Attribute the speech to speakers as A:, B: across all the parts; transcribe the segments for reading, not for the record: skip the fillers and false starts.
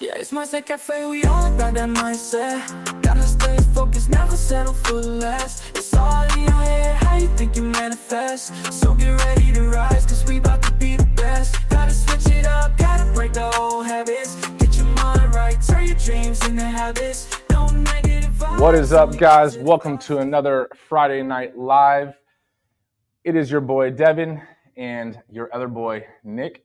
A: Yeah, it's mindset cafe, we all got that mindset. Gotta stay focused, never settle for less. It's all in your head, how you think you manifest. So get ready to rise, cause we about to be the best. Gotta switch it up, gotta break the old habits. Get your mind right, turn your dreams into habits. No negative vibes.
B: What is up, guys? Welcome to another Friday Night Live. It is your boy Devin and your other boy Nick.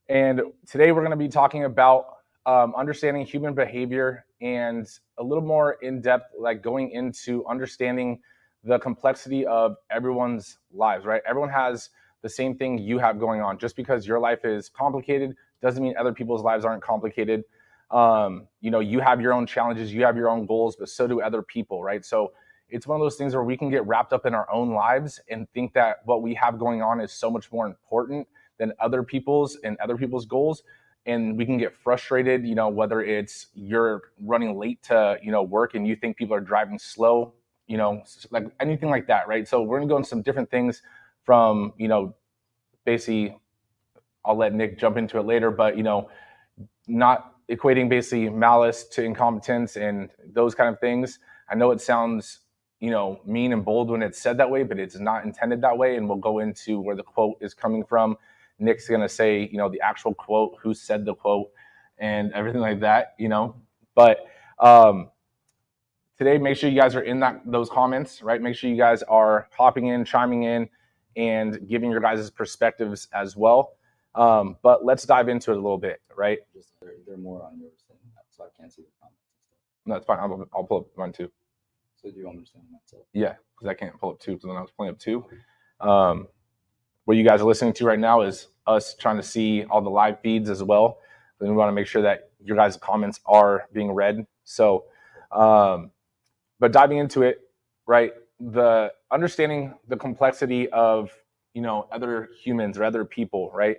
B: And today we're going to be talking about understanding human behavior and a little more in depth, like going into understanding the complexity of everyone's lives, right? Everyone has the same thing you have going on. Just because your life is complicated doesn't mean other people's lives aren't complicated. You have your own challenges, you have your own goals, but so do other people, right? So it's one of those things where we can get wrapped up in our own lives and think that what we have going on is so much more important than other people's and other people's goals. And we can get frustrated, whether it's you're running late to, work and you think people are driving slow, like anything like that, right? So we're gonna go into some different things from, basically, I'll let Nick jump into it later, but, not equating basically malice to incompetence and those kind of things. I know it sounds, mean and bold when it's said that way, but it's not intended that way. And we'll go into where the quote is coming from. Nick's going to say, the actual quote, who said the quote and everything like that, But today, make sure you guys are in those comments, right? Make sure you guys are hopping in, chiming in, and giving your guys' perspectives as well. But let's dive into it a little bit, right?
C: Just they're more on yours than that, so I can't see the comments and stuff.
B: No, that's fine. I'll pull up mine too.
C: So do you understand that? So
B: Yeah, because I can't pull up two, because then I was pulling up two. What you guys are listening to right now is us trying to see all the live feeds as well. Then we want to make sure that your guys' comments are being read. So, but diving into it, right? The understanding the complexity of, other humans or other people, right?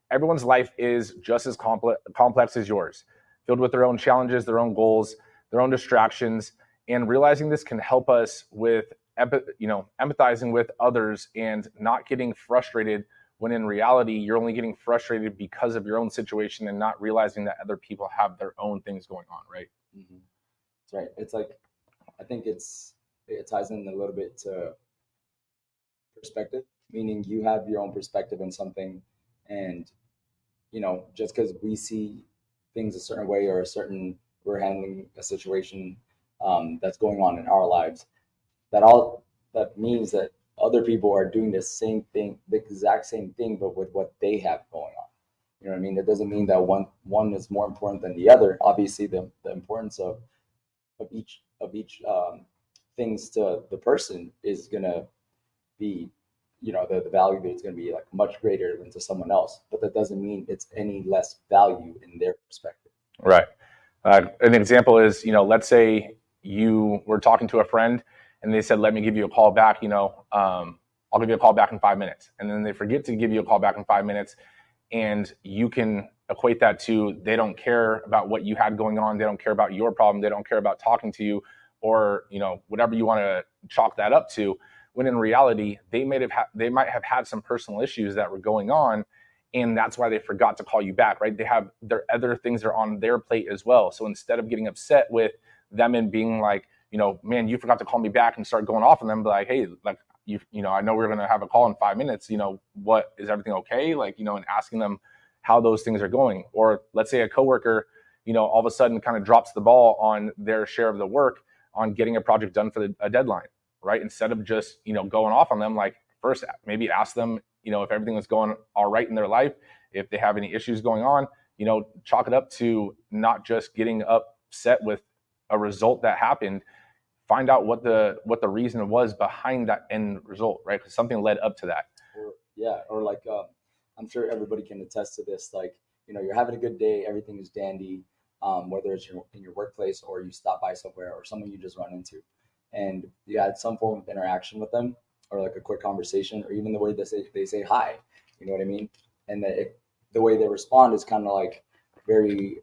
B: Everyone's life is just as complex as yours, filled with their own challenges, their own goals, their own distractions, and realizing this can help us with empathizing with others and not getting frustrated when in reality you're only getting frustrated because of your own situation and not realizing that other people have their own things going on, right?
C: Mm-hmm. That's right. It's like, I think it ties in a little bit to perspective, meaning you have your own perspective on something, and just because we see things a certain way or we're handling a situation that's going on in our lives, that means that other people are doing the same thing, the exact same thing, but with what they have going on. You know what I mean? That doesn't mean that one is more important than the other. Obviously, the importance of each things to the person is gonna be, the value that it's gonna be like much greater than to someone else. But that doesn't mean it's any less value in their perspective.
B: Right. An example is, let's say you were talking to a friend and they said, let me give you a call back, I'll give you a call back in 5 minutes. And then they forget to give you a call back in 5 minutes. And you can equate that to, they don't care about what you had going on. They don't care about your problem. They don't care about talking to you, or, whatever you want to chalk that up to, when in reality, they might have had some personal issues that were going on. And that's why they forgot to call you back, right? They have their other things that are on their plate as well. So instead of getting upset with them and being like, man, you forgot to call me back, and start going off on them, be like, hey, like, I know we're going to have a call in 5 minutes, what, is everything okay? Like, and asking them how those things are going. Or let's say a coworker, all of a sudden kind of drops the ball on their share of the work on getting a project done for a deadline, right? Instead of just, going off on them, like, first maybe ask them, if everything is going all right in their life, if they have any issues going on, chalk it up to not just getting upset with a result that happened. Find out what the reason was behind that end result, right? Because something led up to that.
C: Or like, I'm sure everybody can attest to this. Like, you're having a good day, everything is dandy, whether it's in your workplace or you stop by somewhere or someone you just run into, and you had some form of interaction with them, or like a quick conversation, or even the way they say hi. You know what I mean? And the way they respond is kind of like very,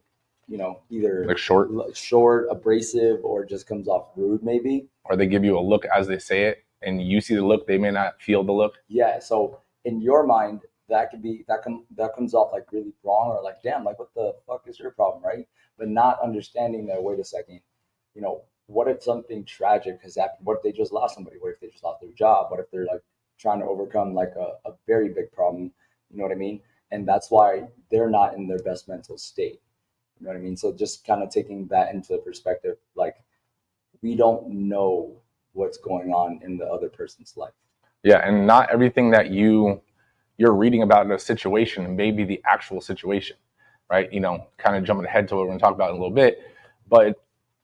C: either
B: Like short,
C: abrasive, or just comes off rude maybe.
B: Or they give you a look as they say it, and you see the look, they may not feel the look.
C: Yeah. So in your mind, that comes off like really wrong, or like, damn, like what the fuck is your problem, right? But not understanding that, wait a second, what if something tragic has happened? What if they just lost somebody? What if they just lost their job? What if they're like trying to overcome like a very big problem? You know what I mean? And that's why they're not in their best mental state. You know what I mean? So just kind of taking that into perspective, like we don't know what's going on in the other person's life.
B: Yeah, and not everything that you're reading about in a situation may be the actual situation, right? Kind of jumping ahead to what we're going to talk about in a little bit. But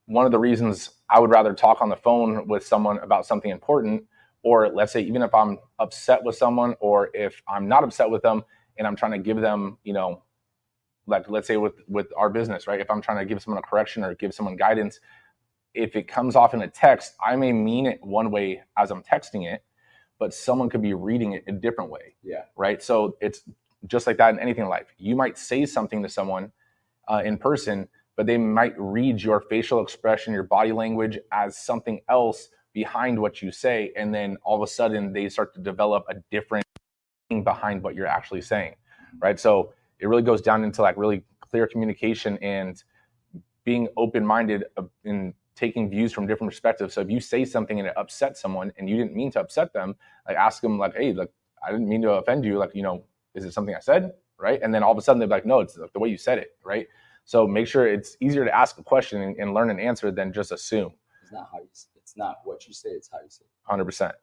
B: one of the reasons I would rather talk on the phone with someone about something important, or let's say even if I'm upset with someone, or if I'm not upset with them and I'm trying to give them, like let's say with our business, right? If I'm trying to give someone a correction or give someone guidance, if it comes off in a text, I may mean it one way as I'm texting it, but someone could be reading it a different way.
C: Yeah.
B: Right. So it's just like that in anything in life. You might say something to someone in person, but they might read your facial expression, your body language as something else behind what you say. And then all of a sudden they start to develop a different thing behind what you're actually saying. Right. So it really goes down into like really clear communication and being open-minded in taking views from different perspectives. So if you say something and it upsets someone and you didn't mean to upset them, like ask them like, hey, like I didn't mean to offend you. Like, is it something I said? Right. And then all of a sudden they're like, no, it's like the way you said it. Right. So make sure it's easier to ask a question and learn an answer than just assume.
C: It's not what you say, it's how you say it.
B: 100%.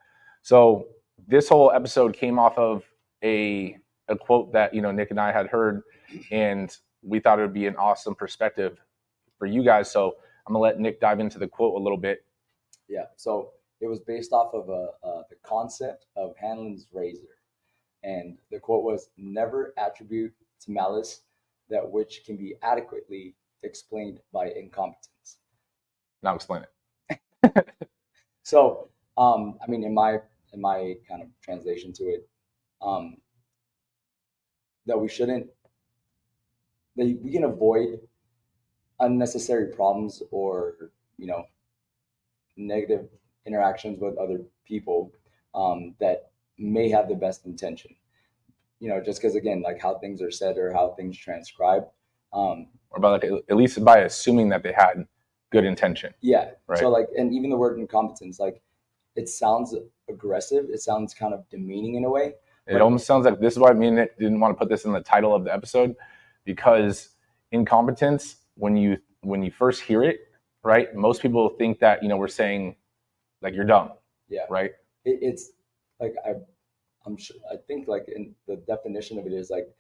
B: So this whole episode came off of a quote that, Nick and I had heard, and we thought it would be an awesome perspective for you guys. So I'm gonna let Nick dive into the quote a little bit.
C: Yeah. So it was based off of the concept of Hanlon's razor, and the quote was, "Never attribute to malice that which can be adequately explained by incompetence."
B: Now explain it.
C: So, I mean, in my kind of translation to it, that we can avoid unnecessary problems or negative interactions with other people that may have the best intention, just because, again, like how things are said or how things transcribe,
B: or by like at least by assuming that they had good intention.
C: Yeah.
B: Right.
C: So like, and even the word incompetence, like it sounds aggressive, it sounds kind of demeaning in a way.
B: It almost sounds like, this is why me and Nick didn't want to put this in the title of the episode, because incompetence, when you first hear it, right, most people think that we're saying like you're dumb.
C: Yeah.
B: Right.
C: It's like I'm sure, I think like in the definition of it is like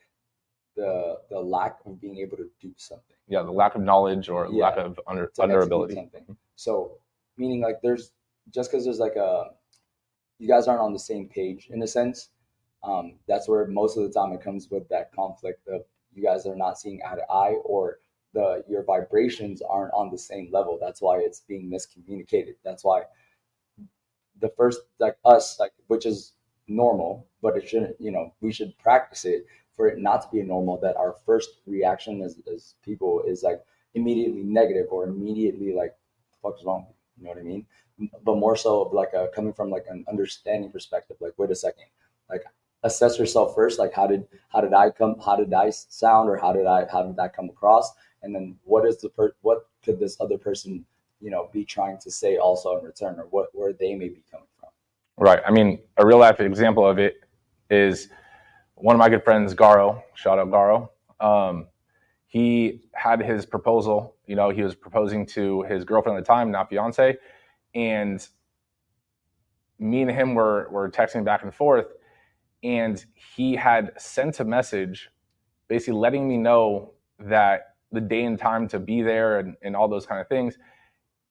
C: the lack of being able to do something.
B: Yeah, the lack of knowledge or lack of under ability.
C: Something. So meaning like there's just because there's like you guys aren't on the same page in a sense. That's where most of the time it comes with that conflict of you guys are not seeing eye to eye, or your vibrations aren't on the same level. That's why it's being miscommunicated. That's why the first, like us, like, which is normal, but it shouldn't, we should practice it for it not to be normal, that our first reaction as people is like immediately negative or immediately like, the fuck's wrong? You know what I mean? But more so of like coming from like an understanding perspective, like, wait a second, like assess yourself first. Like, how did I sound, or how did that come across? And then what could this other person, be trying to say also in return, or where they may be coming from.
B: Right. I mean, a real life example of it is one of my good friends, Garo. Shout out Garo. He had his proposal. He was proposing to his girlfriend at the time, now fiance, and me and him were texting back and forth, and he had sent a message basically letting me know that the day and time to be there and all those kind of things.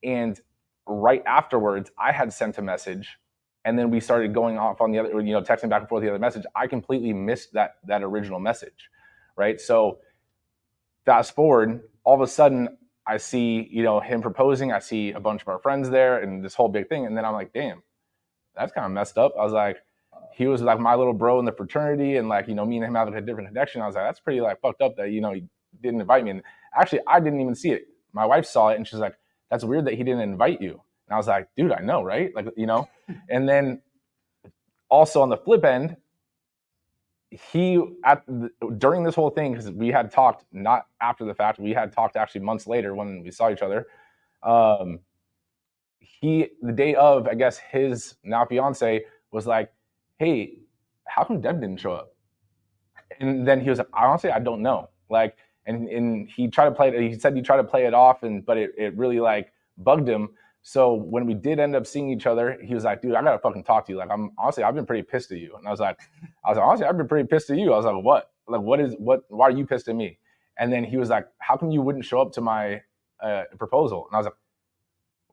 B: And right afterwards, I had sent a message, and then we started going off on the other, texting back and forth the other message. I completely missed that original message, right? So fast forward, all of a sudden I see, him proposing. I see a bunch of our friends there and this whole big thing. And then I'm like, damn, that's kind of messed up. I was like, he was like my little bro in the fraternity, and like, me and him having a different connection. I was like, that's pretty like fucked up that, he didn't invite me. And actually, I didn't even see it. My wife saw it, and she's like, that's weird that he didn't invite you. And I was like, dude, I know, right? Like, And then also on the flip end, during this whole thing, because we had talked, not after the fact, we had talked actually months later when we saw each other. The day of, I guess, his now fiance was like, hey, how come Deb didn't show up? And then he was like, honestly, I don't know. Like, and he tried to play it. He said he tried to play it off, but it really like bugged him. So when we did end up seeing each other, he was like, dude, I gotta fucking talk to you. Like, I've been pretty pissed at you. And I was like, honestly, I've been pretty pissed at you. I was like, what? Like, why are you pissed at me? And then he was like, how come you wouldn't show up to my proposal? And I was like,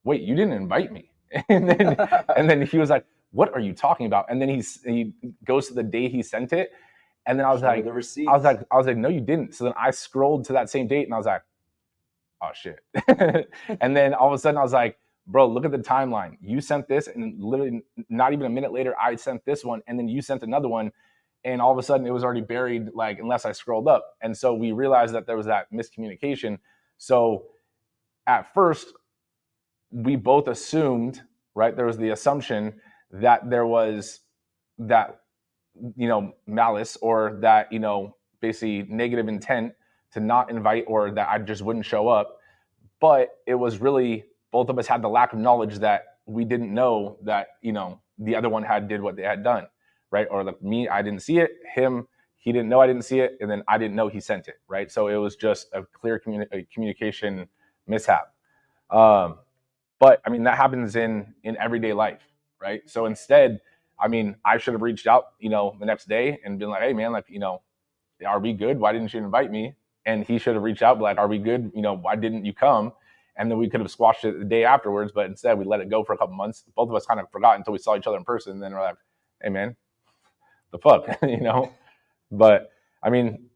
B: wait, you didn't invite me. and then he was like, what are you talking about? And then he goes to the day he sent it. And then I was like, no, you didn't. So then I scrolled to that same date and I was like, oh shit. And then all of a sudden I was like, bro, look at the timeline. You sent this, and literally not even a minute later, I sent this one, and then you sent another one. And all of a sudden it was already buried, like, unless I scrolled up. And so we realized that there was that miscommunication. So at first we both assumed, right? There was the assumption that there was that, malice, or that, basically negative intent to not invite, or that I just wouldn't show up. But it was really, both of us had the lack of knowledge that we didn't know that, the other one did what they had done, right? Or like me, I didn't see it. Him, he didn't know I didn't see it. And then I didn't know he sent it, right? So it was just a clear communication mishap. But I mean, that happens in everyday life, right? So instead, I mean, I should have reached out, the next day and been like, hey man, like, are we good? Why didn't you invite me? And he should have reached out, like, are we good? Why didn't you come? And then we could have squashed it the day afterwards, but instead we let it go for a couple months. Both of us kind of forgot until we saw each other in person. And then we're like, hey man, the fuck, But I mean,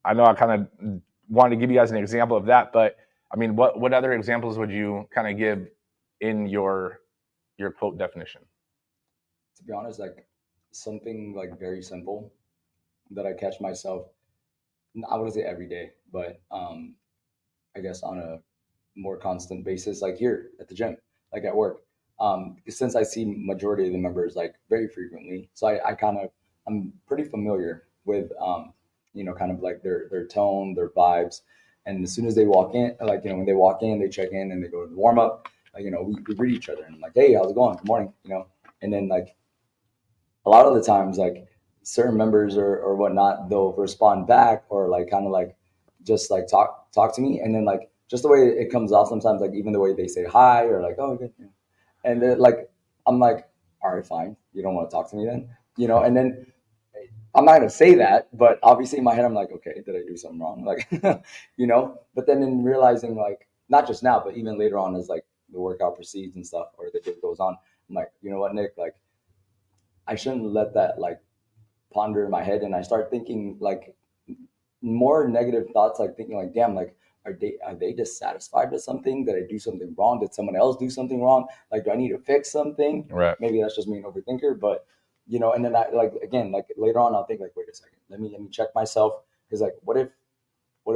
B: I know I kind of wanted to give you guys an example of that, but I mean, what other examples would you kind of give in your quote definition?
C: To be honest, like something like very simple that I catch myself, I wouldn't say every day, but I guess on a more constant basis, like here at the gym, like at work. Since I see majority of the members like very frequently, so I'm pretty familiar with kind of like their tone, their vibes. And as soon as they walk in, like, when they walk in, they check in and they go to the warm up, like, we greet each other and I'm like, hey, how's it going? Good morning, and then like a lot of the times, like certain members or whatnot, they'll respond back or like kind of like just like talk to me. And then like just the way it comes off sometimes, like even the way they say hi or like, oh, good. And then like, I'm like, all right, fine. You don't want to talk to me then, and then I'm not going to say that, but obviously in my head, I'm like, okay, did I do something wrong? Like, but then in realizing like, not just now, but even later on as like the workout proceeds and stuff, or the day goes on, I'm like, you know what, Nick, like I shouldn't let that like ponder in my head. And I start thinking like more negative thoughts, like thinking like, damn, like, are they dissatisfied with something? Did I do something wrong? Did someone else do something wrong? Like, do I need to fix something?
B: Right.
C: Maybe that's just me an overthinker, but and then I like, again, like later on, I'll think like, wait a second, let me check myself. Cause like, what if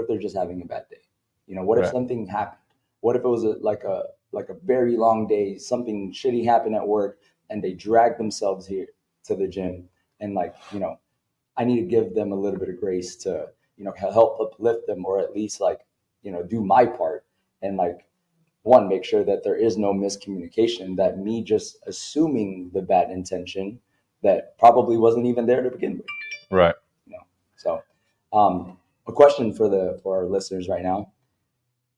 C: they're just having a bad day? What if something happened? What if it was like a very long day, something shitty happened at work and they dragged themselves here to the gym, and like, I need to give them a little bit of grace to, help uplift them, or at least like, do my part and like, one, make sure that there is no miscommunication, that me just assuming the bad intention that probably wasn't even there to begin with.
B: Right.
C: So a question for our listeners right now: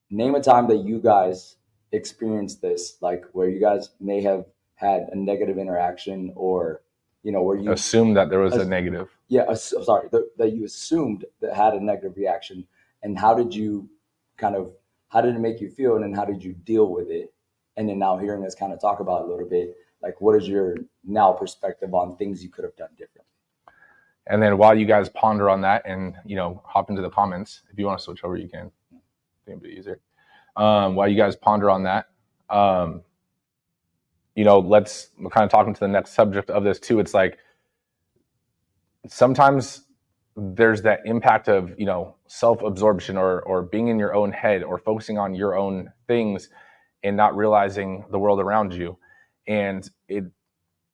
C: name a time that you guys experienced this, like where you guys may have had a negative interaction, or where you
B: assumed that there was a negative.
C: Yeah, that you assumed that had a negative reaction, and how did it make you feel, and then how did you deal with it? And then now hearing us kind of talk about it a little bit, like what is your now perspective on things you could have done differently?
B: And then while you guys ponder on that and, hop into the comments, if you want to switch over, you can. I think it'd be easier. While you guys ponder on that, let's kind of talking to the next subject of this too. It's like, sometimes there's that impact of, self-absorption or being in your own head or focusing on your own things and not realizing the world around you. And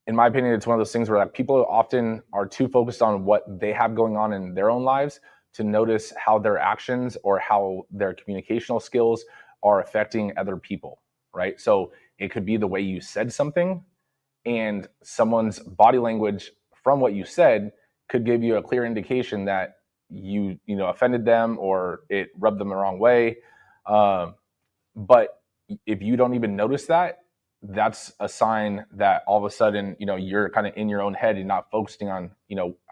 B: in my opinion, it's one of those things where like people often are too focused on what they have going on in their own lives to notice how their actions or how their communicational skills are affecting other people, right? So it could be the way you said something, and someone's body language from what you said could give you a clear indication that you offended them or it rubbed them the wrong way. But if you don't even notice that, that's a sign that all of a sudden, you're kind of in your own head and not focusing on,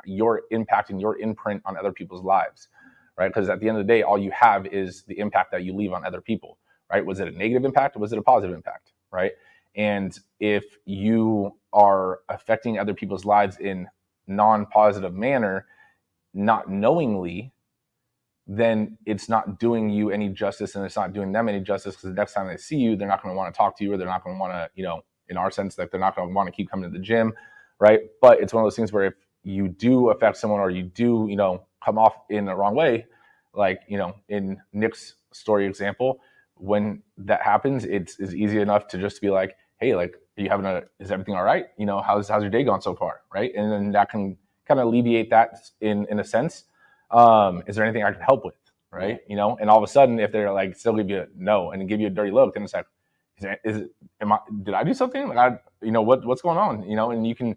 B: your impact and your imprint on other people's lives, right? Because at the end of the day, all you have is the impact that you leave on other people, right? Was it a negative impact or was it a positive impact, right? And if you are affecting other people's lives in non-positive manner, not knowingly, then it's not doing you any justice and it's not doing them any justice, because the next time they see you, they're not going to want to talk to you, or they're not going to want to, in our sense, like they're not going to want to keep coming to the gym, right? But it's one of those things where if you do affect someone or you do, come off in the wrong way, like, in Nick's story example, when that happens, it's easy enough to just be like, hey, like, is everything all right? How's your day gone so far, right? And then that can kind of alleviate that in a sense. Is there anything I can help with, right? And all of a sudden, if they're like still give you a no and give you a dirty look, then it's like, did I do something? Like, what's going on? And you can.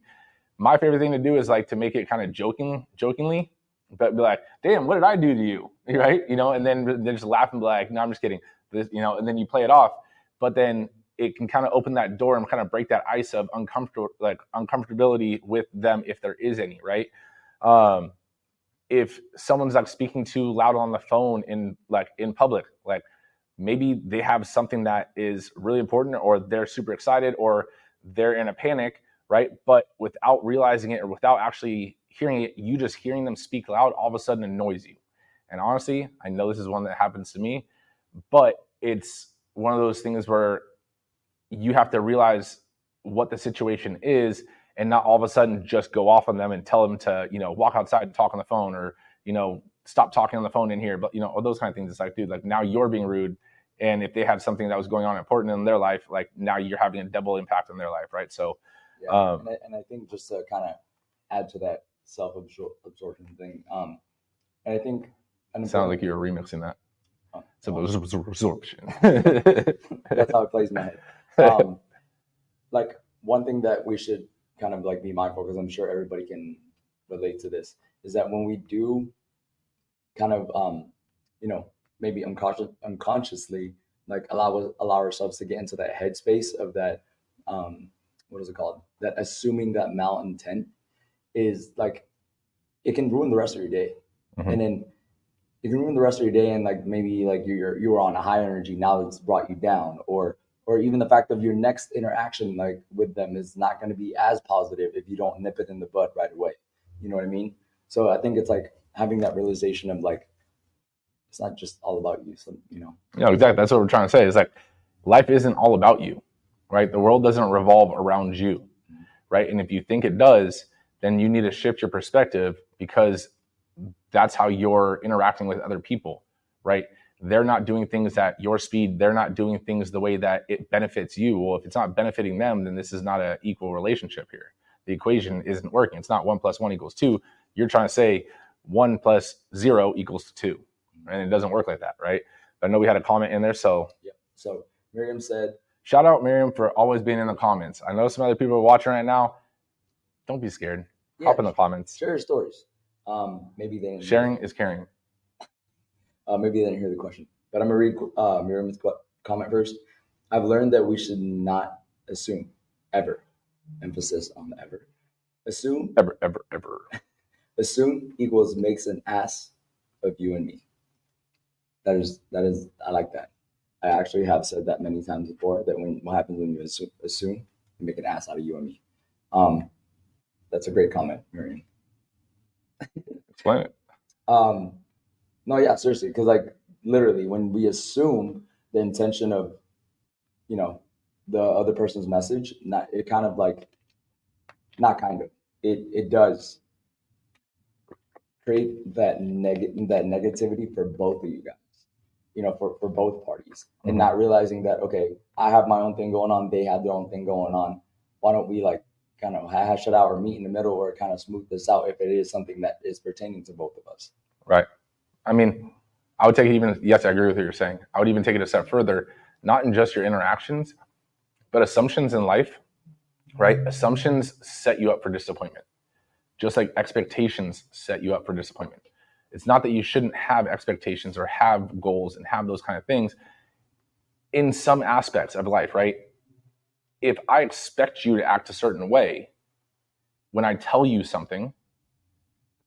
B: My favorite thing to do is like to make it kind of jokingly, but be like, damn, what did I do to you, right? And then just laugh and be like, no, I'm just kidding. And then you play it off, but then it can kind of open that door and kind of break that ice of uncomfortability with them, if there is any, right? If someone's like speaking too loud on the phone in public, like maybe they have something that is really important, or they're super excited, or they're in a panic, right? But without realizing it or without actually hearing it, you just hearing them speak loud all of a sudden annoys you. And honestly, I know this is one that happens to me, but it's one of those things where you have to realize what the situation is and not all of a sudden just go off on them and tell them to, walk outside and talk on the phone, or, stop talking on the phone in here. But, all those kind of things. It's like, dude, like now you're being rude. And if they had something that was going on important in their life, like now you're having a double impact on their life, right? So,
C: yeah. And I think just to kind of add to that self-absorption thing, and I think
B: it sounded like you were remixing that. Absorption.
C: That's how it plays in my head. Like one thing that we should kind of like be mindful, because I'm sure everybody can relate to this, is that when we do kind of maybe unconsciously like allow ourselves to get into that headspace of that what is it called, that assuming that malintent, is like it can ruin the rest of your day. Mm-hmm. And then it can ruin the rest of your day, and like maybe like you were on a high energy, now it's brought you down, or even the fact of your next interaction like with them is not going to be as positive if you don't nip it in the bud right away. You know what I mean? So I think it's like having that realization of like, it's not just all about you. So,
B: Yeah, exactly. That's what we're trying to say. It's like, life isn't all about you, right? The world doesn't revolve around you, right? And if you think it does, then you need to shift your perspective, because that's how you're interacting with other people, right? They're not doing things at your speed. They're not doing things the way that it benefits you. Well, if it's not benefiting them, then this is not an equal relationship here. The equation isn't working. It's not 1 + 1 = 2. You're trying to say 1 + 0 = 2. And it doesn't work like that, right? I know we had a comment in there, so.
C: Yeah. So Miriam said,
B: shout out Miriam for always being in the comments. I know some other people are watching right now. Don't be scared. Hop in the comments.
C: Share your stories. Maybe they didn't
B: sharing is caring.
C: Maybe they didn't hear the question, but I'm gonna read Miriam's comment first. I've learned that we should not assume ever. Emphasis on the ever. Assume
B: ever.
C: Assume equals makes an ass of you and me. That is. I like that. I actually have said that many times before. That what happens when you assume, you make an ass out of you and me. That's a great comment, Miriam.
B: Explain it.
C: No, yeah, seriously, because like literally, when we assume the intention of, the other person's message, it does create that negativity for both of you guys, for both parties, and not realizing that, okay, I have my own thing going on, they have their own thing going on. Why don't we like kind of hash it out or meet in the middle or kind of smooth this out if it is something that is pertaining to both of us.
B: Right. I mean, I would take it even, yes, I agree with what you're saying. I would even take it a step further, not in just your interactions, but assumptions in life, right? Assumptions set you up for disappointment, just like expectations set you up for disappointment. It's not that you shouldn't have expectations or have goals and have those kind of things in some aspects of life, right? If I expect you to act a certain way, when I tell you something,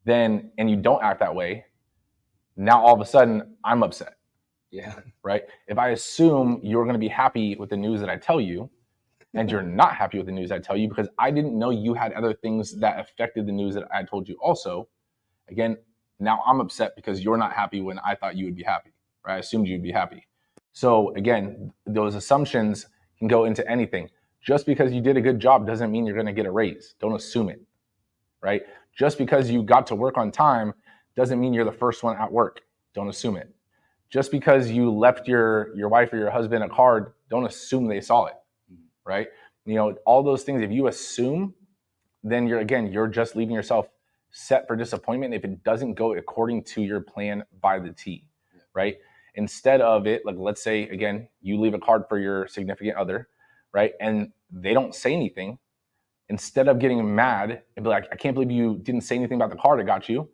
B: then, and you don't act that way, now all of a sudden I'm upset.
C: Yeah.
B: Right? If I assume you're going to be happy with the news that I tell you, and you're not happy with the news I tell you because I didn't know you had other things that affected the news that I told you also, again, now I'm upset because you're not happy when I thought you would be happy, right? I assumed you'd be happy. So again, those assumptions can go into anything. Just because you did a good job doesn't mean you're going to get a raise. Don't assume it, right? Just because you got to work on time doesn't mean you're the first one at work. Don't assume it. Just because you left your wife or your husband a card, don't assume they saw it, right? You know, all those things, if you assume, then you're just leaving yourself set for disappointment if it doesn't go according to your plan by the T, right? Instead of it, like let's say, again, you leave a card for your significant other, right? And they don't say anything. Instead of getting mad and be like, I can't believe you didn't say anything about the card I got you,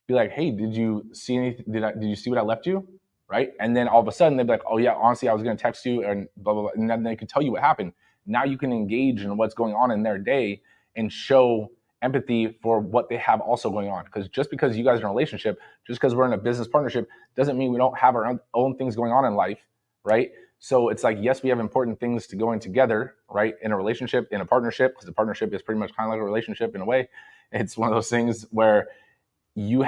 B: be like, hey, did you see anything? Did you see what I left you? Right? And then all of a sudden they'd be like, oh yeah, honestly, I was going to text you and blah, blah, blah. And then they could tell you what happened. Now you can engage in what's going on in their day and show empathy for what they have also going on. Because just because you guys are in a relationship, just because we're in a business partnership, doesn't mean we don't have our own things going on in life, right? So it's like, yes, we have important things to go in together, right? In a relationship, in a partnership, because a partnership is pretty much kind of like a relationship in a way. It's one of those things where you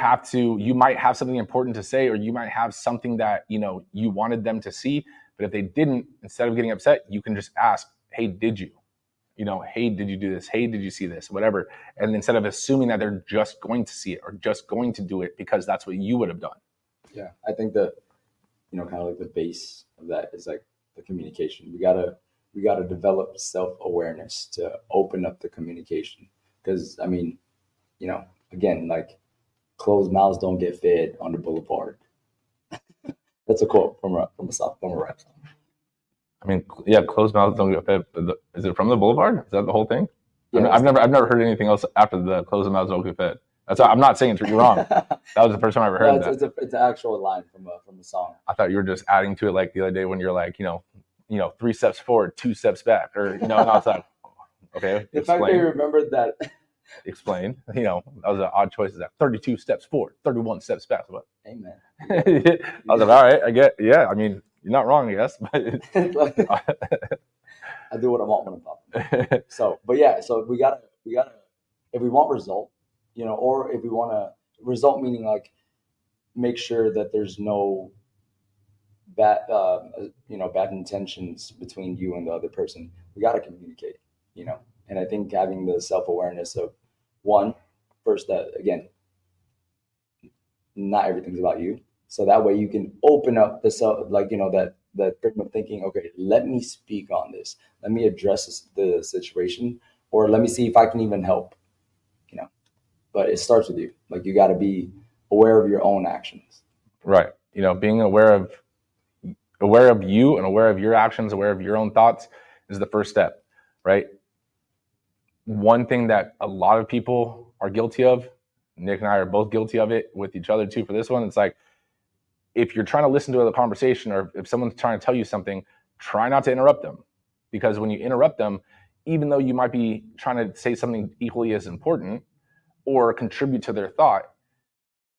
B: might have something important to say, or you might have something that, you wanted them to see, but if they didn't, instead of getting upset, you can just ask, hey, did you? Hey, did you do this? Hey, did you see this? Whatever. And instead of assuming that they're just going to see it or just going to do it because that's what you would have done.
C: Yeah. I think that, kind of like the base of that is like the communication. We gotta develop self-awareness to open up the communication. Because again, like closed mouths don't get fed on the boulevard. That's a quote from a rap song.
B: I mean, yeah, closed mouths don't get fed. Is it from the Boulevard? Is that the whole thing?
C: Yeah,
B: I've never heard anything else after the closed mouths don't get fed. I'm not saying you're wrong. That was the first time I ever heard that.
C: It's an actual line from a song.
B: I thought you were just adding to it, like the other day when you're like, 3 steps forward, 2 steps back, or and I was like, okay.
C: The fact that you remembered that.
B: Explain. That was an odd choice. Is that 32 steps forward, 31 steps back? What?
C: Amen.
B: I was like, all right, I get. Yeah, I mean, you're not wrong, I guess. But
C: I do what I want when I'm popping. So we gotta if we want result, or if we want to result, meaning like make sure that there's no bad intentions between you and the other person. We got to communicate, and I think having the self-awareness of first that again, not everything's about you. So that way you can open up the self, that frame of thinking, okay, let me speak on this. Let me address the situation, or let me see if I can even help, but it starts with you. Like you got to be aware of your own actions.
B: Right. Being aware of you and aware of your actions, aware of your own thoughts is the first step, right? One thing that a lot of people are guilty of, Nick and I are both guilty of it with each other too for this one. It's like, if you're trying to listen to a conversation or if someone's trying to tell you something, try not to interrupt them. Because when you interrupt them, even though you might be trying to say something equally as important or contribute to their thought,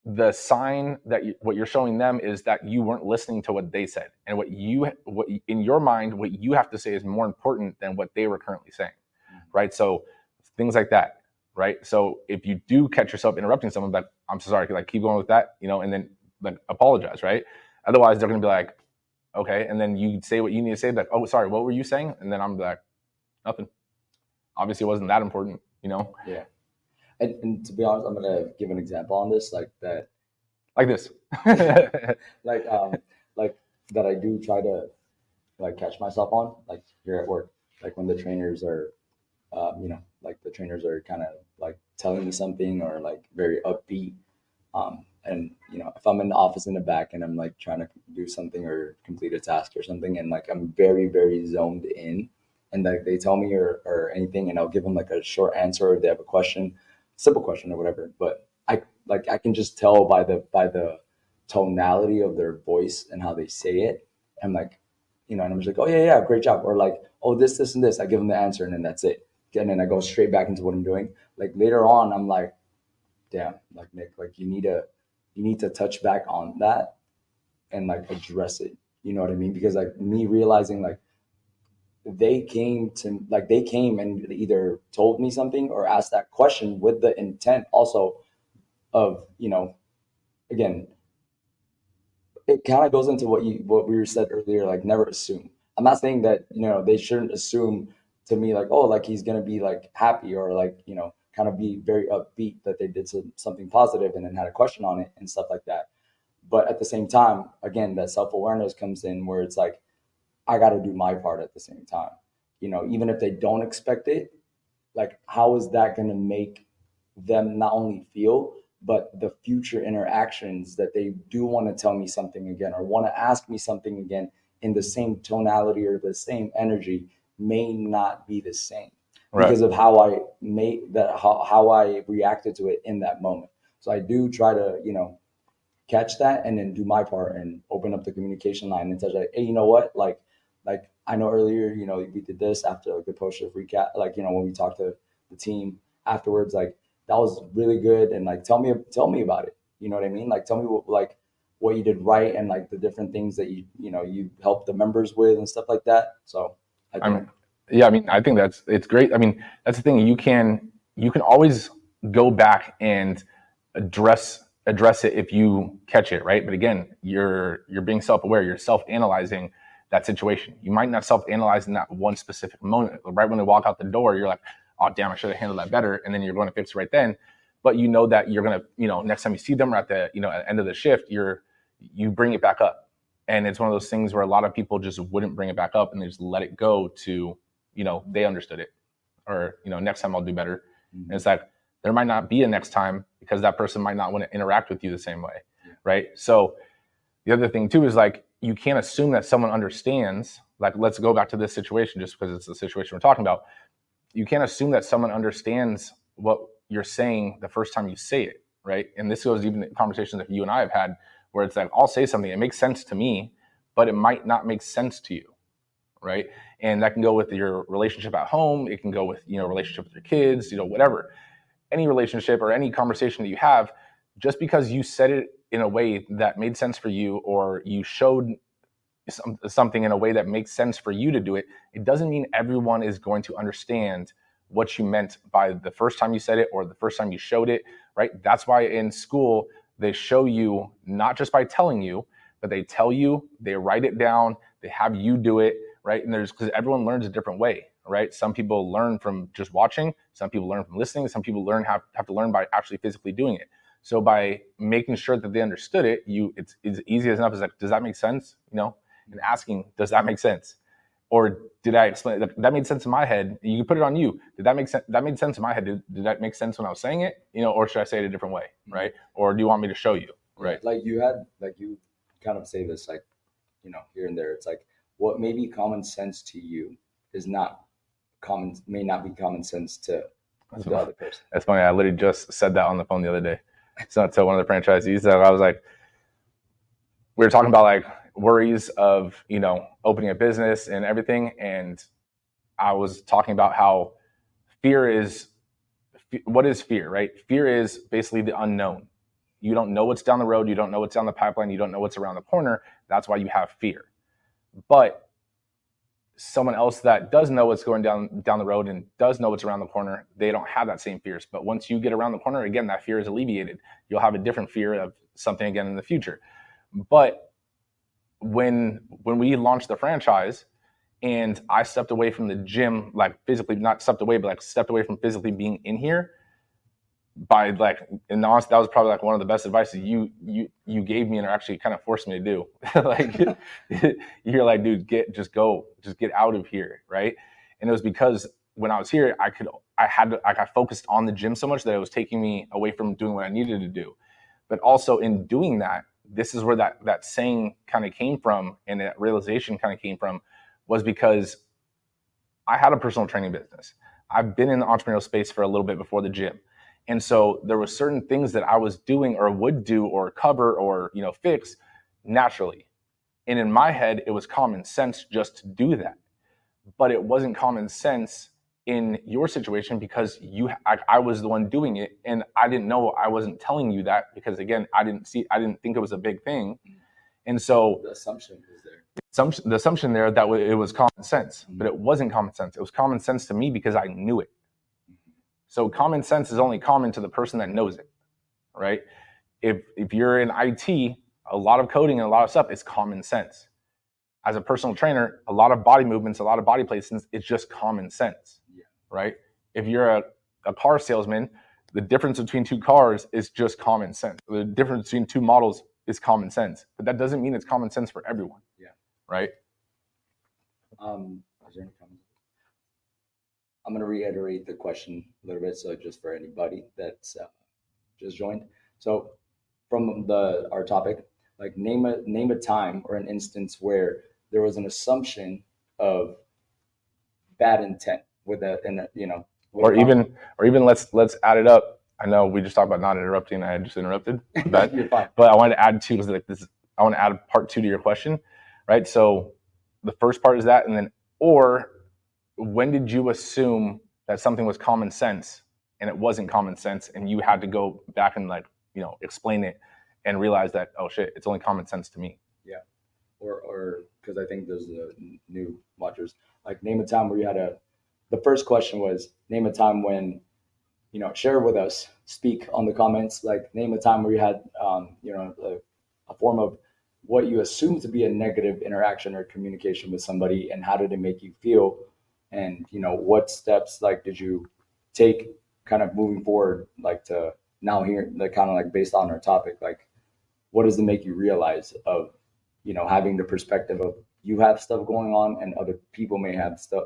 B: the sign that what you're showing them is that you weren't listening to what they said. And what in your mind, what you have to say is more important than what they were currently saying, right? So things like that, right? So if you do catch yourself interrupting someone, like, I'm so sorry, like keep going with that, and then like apologize, right? Otherwise, they're going to be like, okay. And then you say what you need to say, like, oh, sorry, what were you saying? And then I'm like, nothing. Obviously, it wasn't that important,
C: Yeah. And to be honest, I'm going to give an example on this, like that.
B: Like this.
C: like that I do try to like catch myself on, like here at work, like when the trainers are like the trainers are kind of like telling me something or like very upbeat. And if I'm in the office in the back and I'm like trying to do something or complete a task or something, and like I'm very, very zoned in, and like they tell me or anything, and I'll give them like a short answer, or if they have a question, simple question or whatever. But I can just tell by the tonality of their voice and how they say it. I'm like, and I'm just like, oh yeah, great job, or like, oh this and this. I give them the answer, and then that's it. And then I go straight back into what I'm doing. Like later on, I'm like, damn, like Nick, like you need to touch back on that and like address it. You know what I mean? Because like me realizing like they came and either told me something or asked that question with the intent also of, again, it kind of goes into what we said earlier, like never assume. I'm not saying that they shouldn't assume to me like, oh, like he's gonna be like happy or like kind of be very upbeat that they did something positive and then had a question on it and stuff like that. But at the same time, again, that self-awareness comes in where it's like I got to do my part at the same time. Even if they don't expect it, like how is that going to make them not only feel, but the future interactions that they do want to tell me something again or want to ask me something again in the same tonality or the same energy may not be the same because of how I made that, how I reacted to it in that moment. So I do try to, catch that and then do my part and open up the communication line and tell like, hey, you know what? Like I know earlier, we did this after like the post shift recap, like, when we talked to the team afterwards, like that was really good. And like, tell me about it. You know what I mean? Like, tell me what you did right and like the different things that you helped the members with and stuff like that. So
B: I think it's great. I mean, that's the thing. You can always go back and address it if you catch it, right? But again, you're being self-aware, you're self-analyzing that situation. You might not self-analyze in that one specific moment. Right when they walk out the door, you're like, oh damn, I should have handled that better. And then you're going to fix it right then. But you know that you're gonna, next time you see them or at the, at the end of the shift, you bring it back up. And it's one of those things where a lot of people just wouldn't bring it back up and they just let it go to, they understood it. Or, next time I'll do better. Mm-hmm. And it's like, there might not be a next time because that person might not want to interact with you the same way, right? So the other thing too is like, you can't assume that someone understands, like, let's go back to this situation just because it's the situation we're talking about. You can't assume that someone understands what you're saying the first time you say it, right? And this goes even in conversations that you and I have had where it's like, I'll say something, it makes sense to me, but it might not make sense to you, right? And that can go with your relationship at home. It can go with, relationship with your kids, whatever. Any relationship or any conversation that you have, just because you said it in a way that made sense for you or you showed something in a way that makes sense for you to do it, it doesn't mean everyone is going to understand what you meant by the first time you said it or the first time you showed it, right? That's why in school, they show you not just by telling you, but they tell you, they write it down, they have you do it, right? And because everyone learns a different way, right? Some people learn from just watching, some people learn from listening, some people have to learn by actually physically doing it. So by making sure that they understood it, it's easy as enough as like, does that make sense? And asking, does that make sense? Or did I explain it? That made sense in my head. You can put it on you. Did that make sense? That made sense in my head. Did that make sense when I was saying it? Or should I say it a different way, right? Or do you want me to show you, right?
C: Like you kind of say this, like, here and there. It's like what may be common sense to you is may not be common sense to the other person.
B: That's funny. I literally just said that on the phone the other day. So to one of the franchisees that I was like, we were talking about like worries of, opening a business and everything. And I was talking about how what is fear, right? Fear is basically the unknown. You don't know what's down the road. You don't know what's down the pipeline. You don't know what's around the corner. That's why you have fear. But someone else that does know what's going down the road and does know what's around the corner, they don't have that same fears. But once you get around the corner, again, that fear is alleviated. You'll have a different fear of something again in the future. But when we launched the franchise and I stepped away from the gym, like physically, not stepped away, but like stepped away from physically being in here by like, and honestly, that was probably like one of the best advices you gave me and actually kind of forced me to do. Like you're like, dude, just get out of here. Right. And it was because when I was here, I focused on the gym so much that it was taking me away from doing what I needed to do. But also in doing that, this is where that saying kind of came from, and that realization kind of came from, was because I had a personal training business. I've been in the entrepreneurial space for a little bit before the gym. And so there were certain things that I was doing or would do or cover or, fix naturally. And in my head, it was common sense just to do that. But it wasn't common sense in your situation because I was the one doing it, and I didn't know. I wasn't telling you that because, again, I didn't think it was a big thing. And so
C: The assumption was there.
B: The assumption there that it was common sense, but it wasn't common sense. It was common sense to me because I knew it. So common sense is only common to the person that knows it, right? If you're in IT, a lot of coding and a lot of stuff is common sense. As a personal trainer, a lot of body movements, a lot of body placements, it's just common sense, right? If you're a car salesman, the difference between two cars is just common sense. The difference between two models is common sense, but that doesn't mean it's common sense for everyone. Right?
C: Is there any comments? I'm going to reiterate the question a little bit, so just for anybody that's just joined. So, from our topic, like name a time or an instance where there was an assumption of bad intent
B: or even let's add it up. I know we just talked about not interrupting. I just interrupted, but
C: You're fine.
B: But I wanted to add two, because I want to add part 2 to your question. Right. So the first part is that, and then, or when did you assume that something was common sense and it wasn't common sense, and you had to go back and explain it and realize that, oh shit, it's only common sense to me.
C: Yeah. Or because I think there's new watchers, like name a time where you had the first question was name a time when, share with us, speak on the comments, like name a time where you had, a form of what you assume to be a negative interaction or communication with somebody, and how did it make you feel, and what steps did you take kind of moving forward, to now here, kind of based on our topic, what does it make you realize of having the perspective of you have stuff going on and other people may have stuff,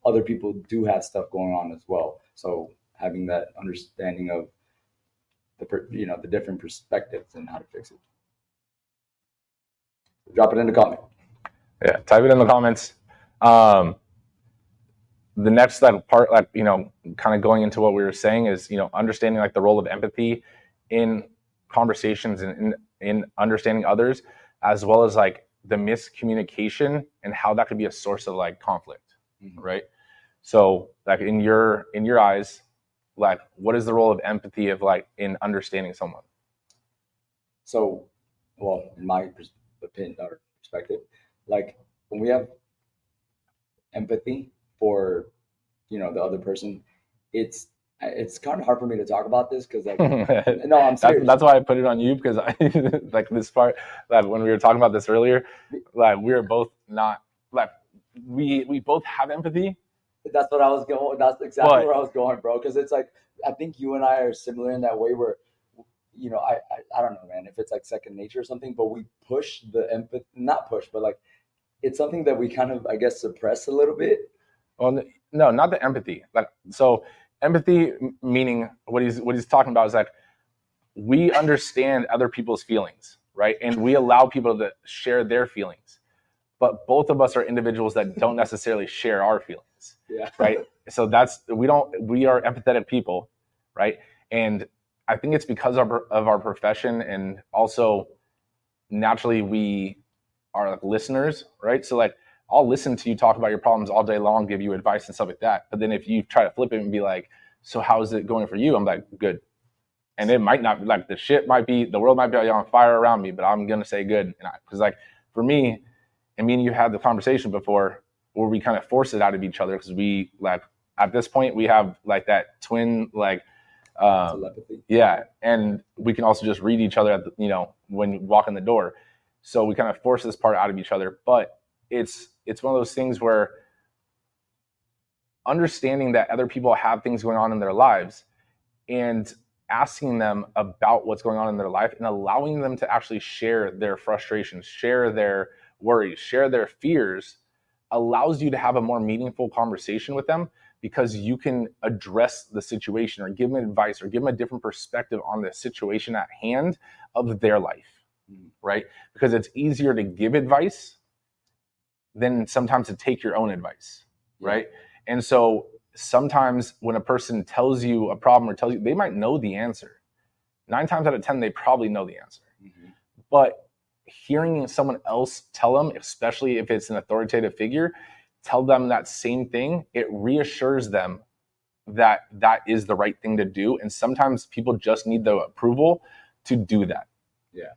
C: other people do have stuff going on as well, so having that understanding of the different perspectives and how to fix it. Drop it in the comment.
B: Yeah, type it in the comments. The next part, kind of going into what we were saying is, understanding the role of empathy in conversations and in understanding others, as well as the miscommunication and how that could be a source of conflict, right? So in your eyes, what is the role of empathy of in understanding someone?
C: So, well, in my opinion or perspective, when we have empathy for the other person, it's kind of hard for me to talk about this because no, I'm serious.
B: That's why I put it on you, because this part, when we were talking about this earlier, we were both not we both have empathy.
C: That's what I was going. That's exactly where I was going, bro. Because it's I think you and I are similar in that way where, I don't know, man, if it's second nature or something, but we push the empathy, not push, but it's something that we kind of, I guess, suppress a little bit.
B: Well, no, not the empathy. So empathy, meaning what he's talking about is we understand other people's feelings, right? And we allow people to share their feelings, but both of us are individuals that don't necessarily share our feelings.
C: Yeah.
B: Right. So we are empathetic people, right? And I think it's because of our profession, and also naturally we are listeners, right? So I'll listen to you talk about your problems all day long, give you advice and stuff like that. But then if you try to flip it and be so how is it going for you? I'm good. And it might not be, the world might be on fire around me, but I'm going to say good. Because for me, and me and you had the conversation before where we kind of force it out of each other, because we at this point we have that twin
C: telepathy.
B: Yeah, and we can also just read each other at when you walk in the door. So we kind of force this part out of each other. But it's one of those things where understanding that other people have things going on in their lives and asking them about what's going on in their life and allowing them to actually share their frustrations, share their worries, share their fears, allows you to have a more meaningful conversation with them, because you can address the situation or give them advice or give them a different perspective on the situation at hand of their life, right? Because it's easier to give advice than sometimes to take your own advice, right? And so sometimes when a person tells you a problem or tells you, they might know the answer. 9 times out of 10, they probably know the answer. But hearing someone else tell them, especially if it's an authoritative figure, tell them that same thing, it reassures them that that is the right thing to do. And sometimes people just need the approval to do that.
C: Yeah.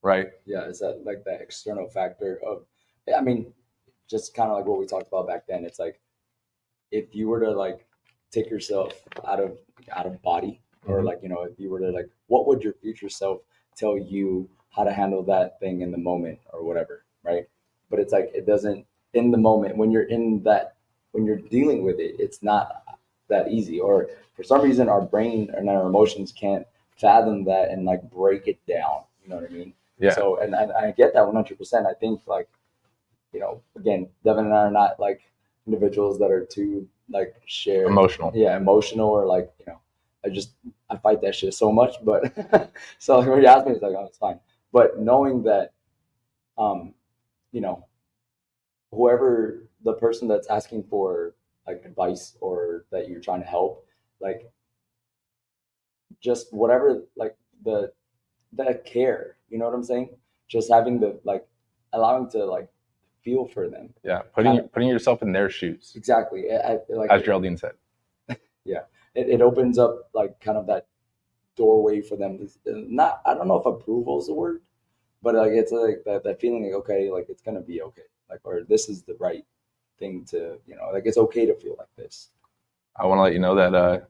B: Right?
C: Yeah, is that like that external factor of, I mean, just kind of like what we talked about back then. It's like, if you were to like take yourself out of body, or like, you know, if you were to like, what would your future self tell you how to handle that thing in the moment or whatever, right? But it's like, it doesn't, in the moment, when you're in that, when you're dealing with it, it's not that easy. Or for some reason, our brain and our emotions can't fathom that and like break it down. You know what I mean?
B: Yeah.
C: So, and I get that 100%. I think like, you know, again, Devin and I are not like individuals that are too like
B: Emotional.
C: Yeah, emotional, or like, you know, I fight that shit so much. But so like, when you ask me, it's like, oh, it's fine. But knowing that, you know, whoever the person that's asking for like advice or that you're trying to help, like just whatever, like that care, you know what I'm saying? Just having the like, allowing to like feel for them.
B: Yeah, putting yourself in their shoes.
C: Exactly. Like,
B: as Geraldine said.
C: Yeah, it opens up like kind of that doorway for them. Not, I don't know if approval is the word, but like it's like that feeling like, okay, like it's gonna be okay, like, or this is the right thing to, you know, like it's okay to feel like this.
B: I want to let you know that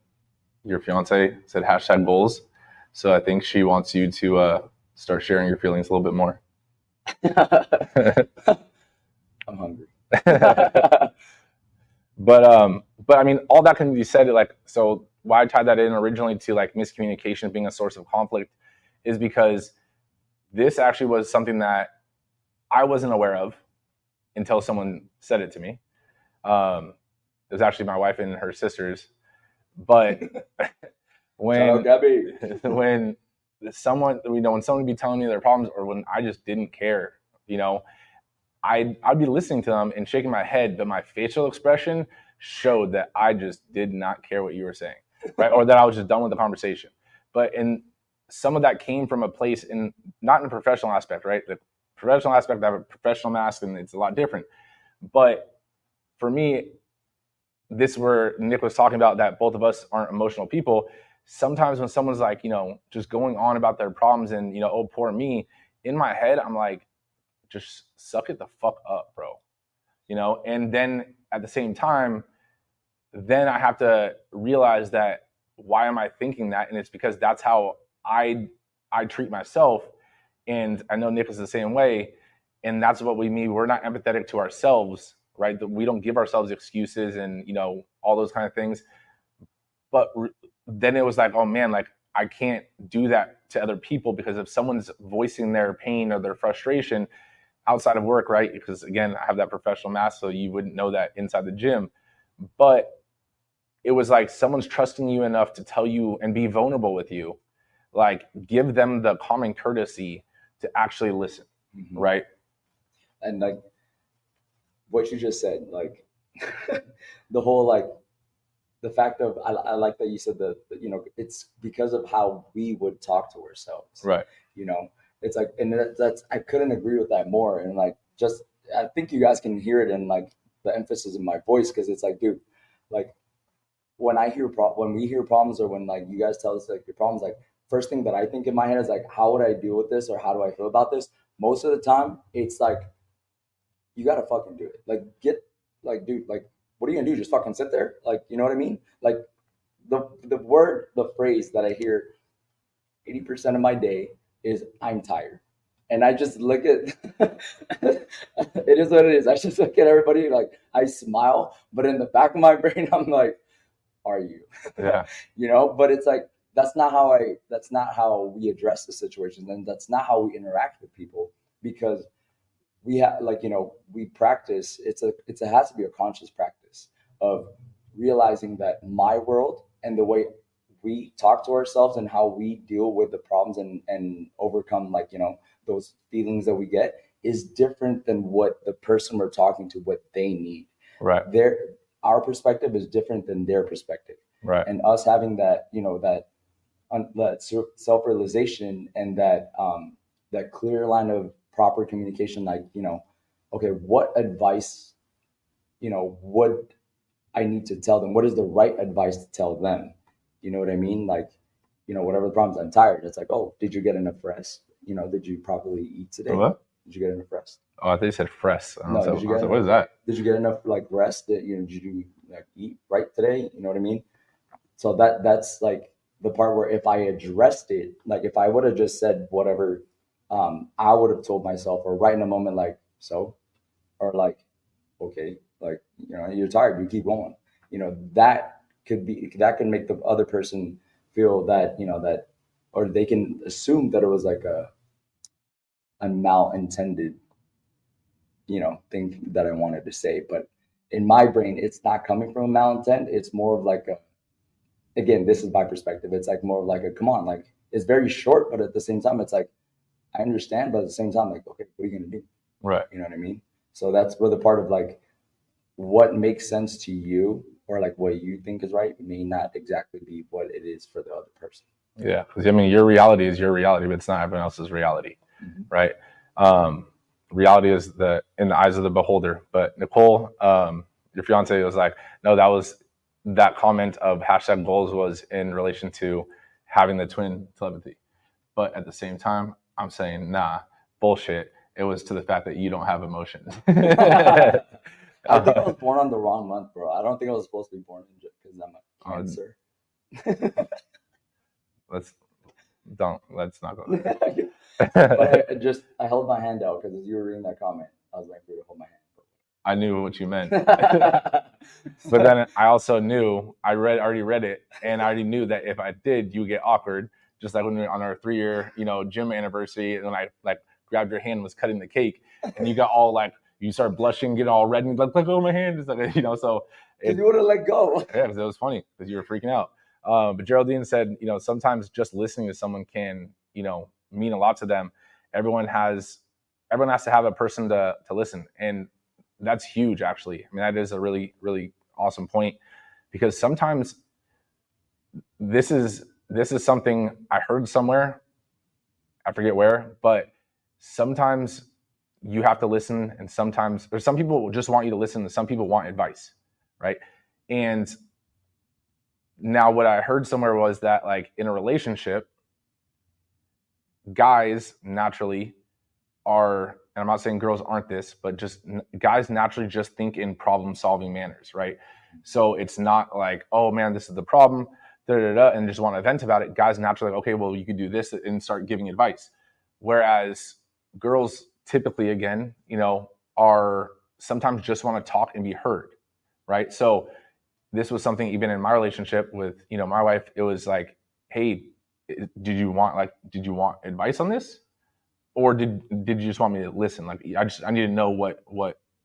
B: your fiance said hashtag goals, so I think she wants you to start sharing your feelings a little bit more.
C: I'm hungry.
B: But I mean, all that can be said, like, so why I tied that in originally to like miscommunication being a source of conflict is because this actually was something that I wasn't aware of until someone said it to me. It was actually my wife and her sisters. But when someone, you know, when someone would be telling me their problems, or when I just didn't care, you know, I'd be listening to them and shaking my head, but my facial expression showed that I just did not care what you were saying, right? Or that I was just done with the conversation. But in some of that came from a place in, not in a professional aspect, right? The professional aspect, I have a professional mask and it's a lot different. But for me, this where Nick was talking about that both of us aren't emotional people. Sometimes when someone's like, you know, just going on about their problems and, you know, oh, poor me, in my head, I'm like, just suck it the fuck up, bro. You know, and then at the same time, then I have to realize that why am I thinking that? And it's because that's how I treat myself. And I know Nick is the same way. And that's what we mean. We're not empathetic to ourselves, right? That we don't give ourselves excuses and, you know, all those kind of things. But then it was like, oh man, like I can't do that to other people, because if someone's voicing their pain or their frustration outside of work, right? Because again, I have that professional mask, so you wouldn't know that inside the gym. But it was like someone's trusting you enough to tell you and be vulnerable with you. Like, give them the common courtesy to actually listen, right?
C: And like what you just said, like the whole like the fact of, I like that you said that, you know, it's because of how we would talk to ourselves,
B: right?
C: You know, it's like, and that's I couldn't agree with that more. And like, just I think you guys can hear it in like the emphasis in my voice, because it's like, dude, like when we hear problems, or when like you guys tell us like your problems, like first thing that I think in my head is like, how would I deal with this, or how do I feel about this? Most of the time, it's like, you gotta fucking do it. Like, dude, like, what are you gonna do? Just fucking sit there? Like, you know what I mean? Like the phrase that I hear 80% of my day is I'm tired. And I just look at it is what it is. I just look at everybody, like I smile, but in the back of my brain, I'm like, are you?
B: Yeah.
C: You know, but it's like, that's not how we address the situation. And that's not how we interact with people, because we have, like, we practice. It has to be a conscious practice of realizing that my world and the way we talk to ourselves and how we deal with the problems and overcome, like, those feelings that we get is different than what the person we're talking to, what they need.
B: Right.
C: Our perspective is different than their perspective.
B: Right.
C: And us having that, that self-realization and that clear line of proper communication, like, okay, what advice, would I need to tell them? What is the right advice to tell them? You know what I mean? Like, whatever the problems, I'm tired. It's like, oh, did you get enough rest? Did you properly eat today?
B: What?
C: Did you get enough rest?
B: Oh, I think you said fresh.
C: No,
B: did you get what is that?
C: Did you get enough, like, rest? Did you like eat right today? You know what I mean? So that's like the part where if I addressed it, like if I would have just said whatever, I would have told myself, or right in a moment, like, so, or like, okay, like, you're tired, you keep going. That can make the other person feel that, that, or they can assume that it was like a malintended, thing that I wanted to say. But in my brain, it's not coming from a malintent. It's more of like again, this is my perspective. It's like more of like come on, like, it's very short, but at the same time, it's like, I understand, but at the same time, like, okay, what are you going to do?
B: Right.
C: You know what I mean? So that's where the part of like, what makes sense to you, or like what you think is right, may not exactly be what it is for the other person.
B: Yeah. Because I mean, your reality is your reality, but it's not everyone else's reality. Mm-hmm. Right. Reality is in the eyes of the beholder. But Nicole, your fiance, was like, no, that comment of hashtag goals was in relation to having the twin telepathy. But at the same time, I'm saying, nah, bullshit. It was to the fact that you don't have emotions.
C: I think I was born on the wrong month, bro. I don't think I was supposed to be born in because I'm a Cancer.
B: Let's not go there.
C: But I held my hand out because as you were reading that comment, I was waiting for you to hold my hand.
B: I knew what you meant. But then I also knew, already read it, and I already knew that if I did, you get awkward. Just like when we were on our 3-year, gym anniversary, and when I like grabbed your hand and was cutting the cake, and you got all like, you started blushing, getting all red, and like, let go of my hand. Just like, so.
C: You would have let go.
B: Yeah, because it was funny, because you were freaking out. But Geraldine said, sometimes just listening to someone can, mean a lot to them. Everyone has to have a person to listen. And that's huge, actually. I mean, that is a really, really awesome point, because sometimes this is something I heard somewhere, I forget where, but sometimes you have to listen, and sometimes there's some people just want you to listen, and some people want advice, right? And now what I heard somewhere was that, like, in a relationship, guys naturally are, and I'm not saying girls aren't this, but just guys naturally just think in problem-solving manners, right? So it's not like, oh man, this is the problem, and just want to vent about it. Guys naturally, like, okay, well, you could do this, and start giving advice. Whereas girls typically, again, are sometimes just want to talk and be heard, right? So this was something even in my relationship with, my wife. It was like, hey, did you want advice on this? Or did you just want me to listen? Like, I need to know what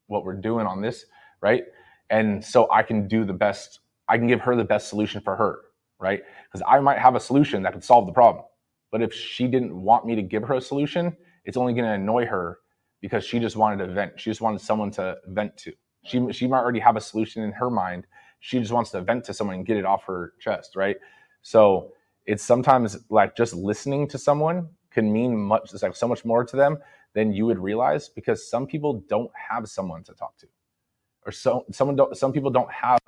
B: we're doing on this, right? And so I can give her the best solution for her, right? Because I might have a solution that could solve the problem. But if she didn't want me to give her a solution, it's only going to annoy her, because she just wanted to vent. She just wanted someone to vent to. She might already have a solution in her mind. She just wants to vent to someone and get it off her chest, right? So it's sometimes like just listening to someone can mean much. It's like so much more to them than you would realize, because some people don't have someone to talk to, or some people don't have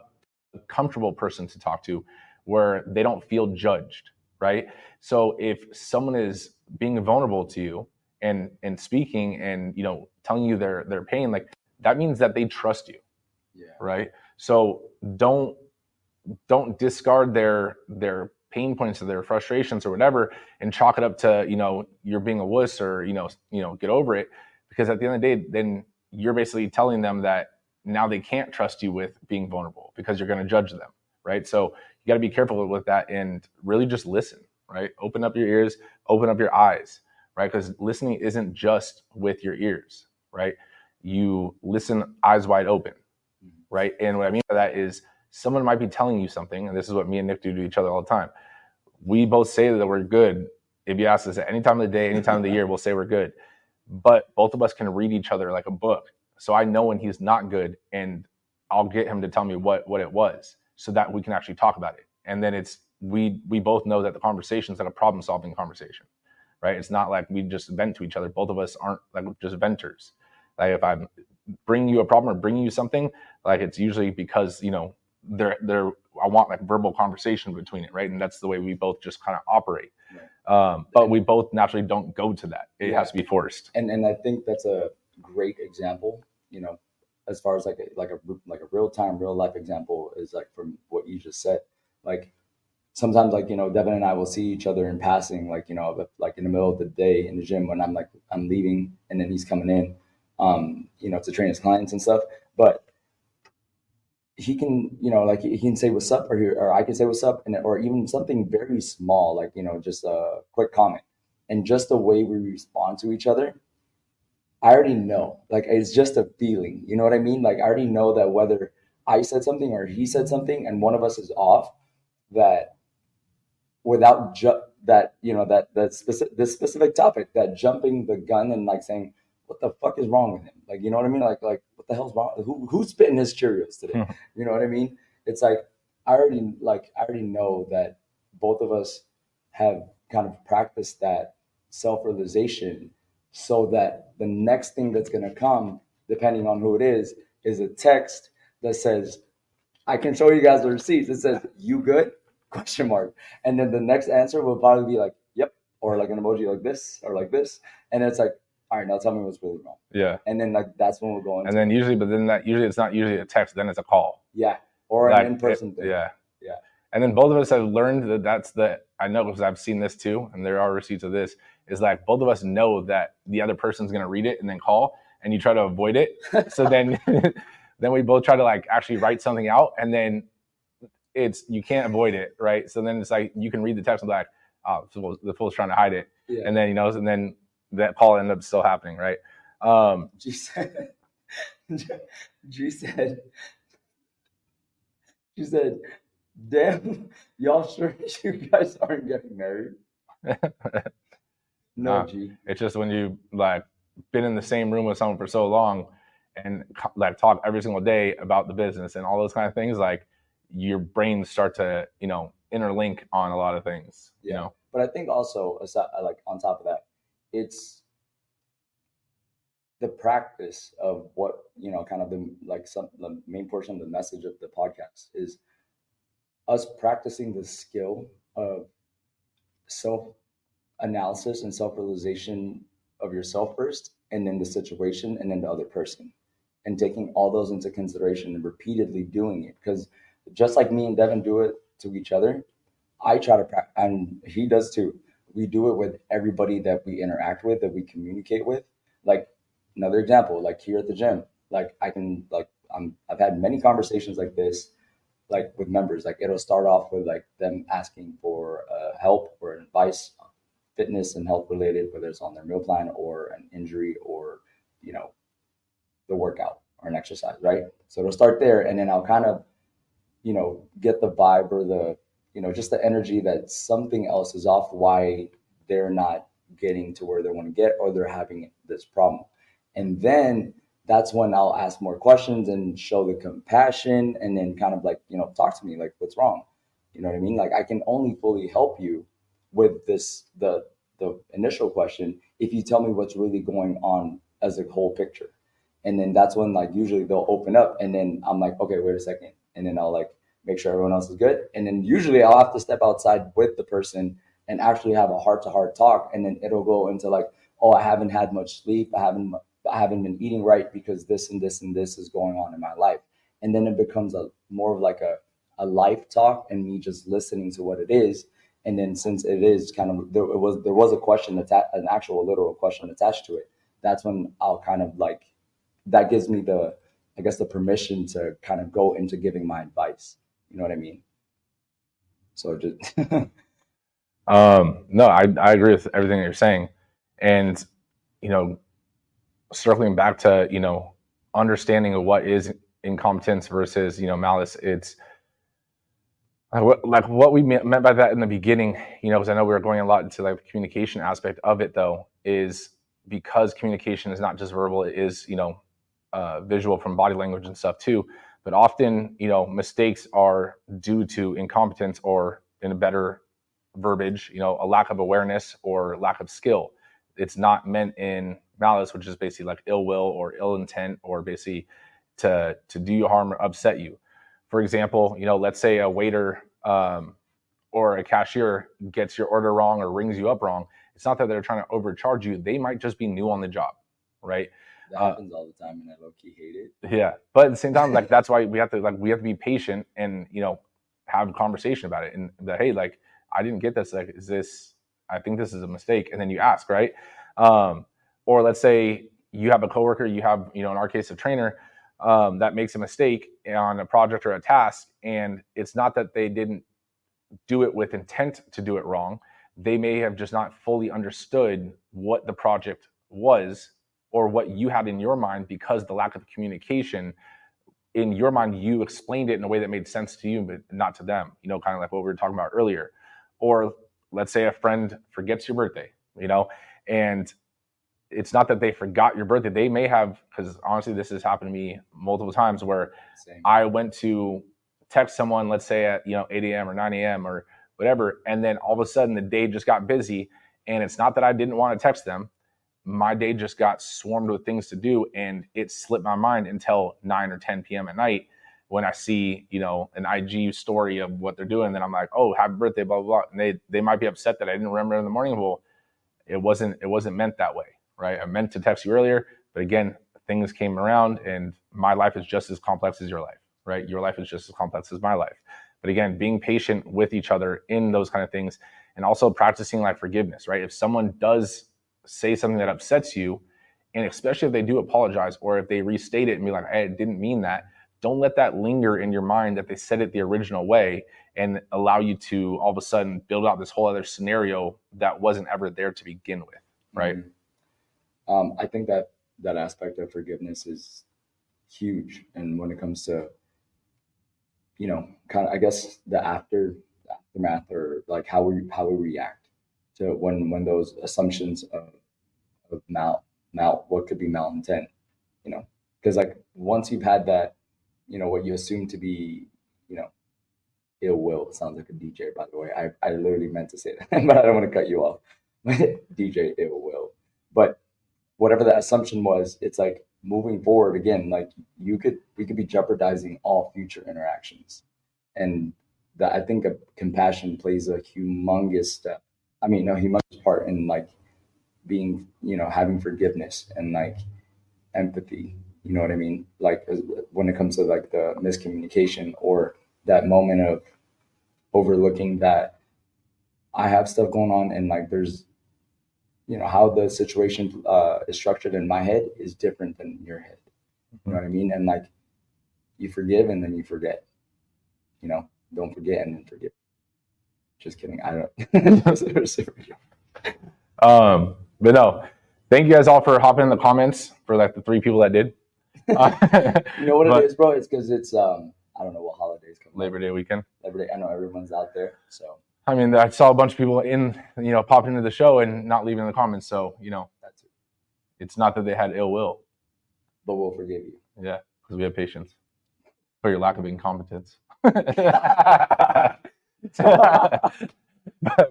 B: a comfortable person to talk to where they don't feel judged, right? So if someone is being vulnerable to you and speaking and telling you their pain, like, that means that they trust you.
C: Yeah.
B: Right? So don't discard their pain points or their frustrations or whatever and chalk it up to, you're being a wuss, or, get over it. Because at the end of the day, then you're basically telling them that now they can't trust you with being vulnerable, because you're going to judge them, right? So you got to be careful with that and really just listen, right? Open up your ears, open up your eyes, right? Because listening isn't just with your ears, right? You listen eyes wide open, right? And what I mean by that is someone might be telling you something, and this is what me and Nick do to each other all the time. We both say that we're good. If you ask us at any time of the day, any time of the year, we'll say we're good. But both of us can read each other like a book. So I know when he's not good, and I'll get him to tell me what it was so that we can actually talk about it. And then we both know that the conversation is like a problem solving conversation, right? It's not like we just vent to each other. Both of us aren't like just venters. Like if I'm bringing you a problem or bringing you something, like it's usually because, I want like verbal conversation between it, right? And that's the way we both just kind of operate. Right. But we both naturally don't go to that. It has to be forced.
C: And I think that's a great example, as far as like a real time, real life example is like from what you just said. Like sometimes like, Devin and I will see each other in passing, like, like in the middle of the day in the gym when I'm leaving and then he's coming in, to train his clients and stuff. But he can, like he can say what's up or I can say what's up or even something very small, like, just a quick comment. And just the way we respond to each other, I already know, like, it's just a feeling, you know what I mean? Like, I already know that whether I said something or he said something and one of us is off, that without this specific topic, that jumping the gun and like saying, what the fuck is wrong with him? Like, you know what I mean? Like what the hell's wrong? Who's spitting his Cheerios today? You know what I mean? It's like, I already know that both of us have kind of practiced that self-realization so that the next thing that's going to come, depending on who it is a text that says, I can show you guys the receipts. It says, you good? Question mark. And then the next answer will probably be like, yep. Or like an emoji like this or like this. And it's like, all right, now tell me what's really wrong.
B: Yeah.
C: And then like that's when we'll go into.
B: And then usually it's not usually a text, then it's a call.
C: Yeah. Or like, an in-person thing.
B: Yeah. Yeah. And then both of us have learned that I know because I've seen this too, and there are receipts of this, is like both of us know that the other person's gonna read it and then call, and you try to avoid it. So then then we both try to like actually write something out, and then you can't avoid it, right? So then it's like you can read the text and be like, oh, the fool's trying to hide it. Yeah. And then and then that call ended up still happening, right?
C: G said, damn, y'all sure you guys aren't getting married? No, G.
B: It's just when you like been in the same room with someone for so long and like talk every single day about the business and all those kind of things, like your brains start to, interlink on a lot of things.
C: Yeah. But I think also, like on top of that, it's the practice of what, kind of the main portion of the message of the podcast is us practicing the skill of self-analysis and self-realization of yourself first, and then the situation, and then the other person, and taking all those into consideration and repeatedly doing it. Because just like me and Devin do it to each other, I try to practice, and he does too. We do it with everybody that we interact with, that we communicate with. Like another example, like here at the gym, like I've had many conversations like this, like with members. Like it'll start off with like them asking for help or advice, fitness and health related, whether it's on their meal plan or an injury or the workout or an exercise, right? So it'll start there, and then I'll kind of get the vibe or the just the energy that something else is off, why they're not getting to where they want to get, or they're having this problem. And then that's when I'll ask more questions and show the compassion, and then kind of like, talk to me, like, what's wrong? You know what I mean? Like, I can only fully help you with the initial question if you tell me what's really going on as a whole picture. And then that's when like usually they'll open up, and then I'm like, okay, wait a second. And then I'll like make sure everyone else is good. And then usually I'll have to step outside with the person and actually have a heart-to-heart talk. And then it'll go into like, oh, I haven't had much sleep. I haven't been eating right because this and this and this is going on in my life. And then it becomes more of like a life talk, and me just listening to what it is. And then since it is kind of, there was a question, an actual literal question attached to it. That's when I'll kind of like, that gives me the permission to kind of go into giving my advice. You know what I mean? So just
B: no, I agree with everything that you're saying. And, circling back to, understanding of what is incompetence versus, malice, it's like what we meant by that in the beginning, because I know we were going a lot into like the communication aspect of it, though, is because communication is not just verbal, it is, visual from body language and stuff too. But often, mistakes are due to incompetence, or in a better verbiage, a lack of awareness or lack of skill. It's not meant in malice, which is basically like ill will or ill intent, or basically to do you harm or upset you. For example, let's say a waiter or a cashier gets your order wrong or rings you up wrong. It's not that they're trying to overcharge you. They might just be new on the job, right?
C: That happens all the time, and I low-key hate it.
B: Yeah, but at the same time, like that's why we have to be patient and have a conversation about it, and that, hey, like I didn't get this. Like, I think this is a mistake, and then you ask, right? Or let's say you have a coworker, you have in our case a trainer that makes a mistake on a project or a task, and it's not that they didn't do it with intent to do it wrong. They may have just not fully understood what the project was or what you had in your mind, because the lack of communication in your mind, you explained it in a way that made sense to you, but not to them, kind of like what we were talking about earlier. Or let's say a friend forgets your birthday, and it's not that they forgot your birthday. They may have, because honestly, this has happened to me multiple times where I went to text someone, let's say at 8 a.m. or 9 a.m. or whatever, and then all of a sudden the day just got busy, and it's not that I didn't want to text them. My day just got swarmed with things to do, and it slipped my mind until 9 or 10 p.m. at night when I see, an IG story of what they're doing. Then I'm like, oh, happy birthday, blah, blah, blah. And they might be upset that I didn't remember in the morning. Well, it wasn't meant that way, right? I meant to text you earlier, but again, things came around, and my life is just as complex as your life, right? Your life is just as complex as my life. But again, being patient with each other in those kind of things, and also practicing like forgiveness, right? If someone does say something that upsets you, and especially if they do apologize, or if they restate it and be like, hey, I didn't mean that, don't let that linger in your mind that they said it the original way, and allow you to all of a sudden build out this whole other scenario that wasn't ever there to begin with, right?
C: Mm-hmm. I think that aspect of forgiveness is huge, and when it comes to kind of, I guess, the aftermath, or like how we react to when those assumptions of what could be malintent, because like once you've had that, what you assume to be, ill will. It sounds like a DJ, by the way. I literally meant to say that, but I don't want to cut you off. DJ ill will. But whatever that assumption was, it's like moving forward again, like we could be jeopardizing all future interactions. And that, I think, compassion plays a humongous part in like being, having forgiveness and like empathy. You know what I mean? Like when it comes to like the miscommunication, or that moment of overlooking that I have stuff going on, and like there's, how the situation is structured in my head is different than your head. You know what I mean? And like you forgive, and then you forget. Don't forget and then forgive. Just kidding. I don't.
B: But no, thank you guys all for hopping in the comments, for like the 3 people that did.
C: You know what it is, bro? It's because it's I don't know what holidays come.
B: Labor Day weekend.
C: Labor Day. I know everyone's out there, so.
B: I mean, I saw a bunch of people pop into the show and not leaving the comments. So,
C: That's it.
B: It's not that they had ill will.
C: But we'll forgive you.
B: Yeah, because we have patience for your lack of incompetence. But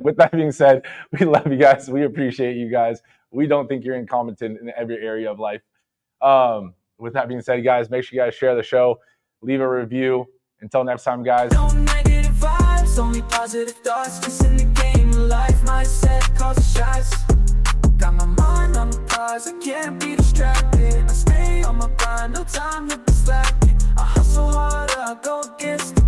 B: with that being said, we love you guys. We appreciate you guys. We don't think you're incompetent in every area of life. With that being said, guys, make sure you guys share the show, leave a review. Until next time, guys.
A: No negative vibes, only positive thoughts. Just in the game of life, mindset calls the shots. Got my mind on the prize, I can't be distracted. I stay on my grind, no time to be slacking. I hustle hard, I go against the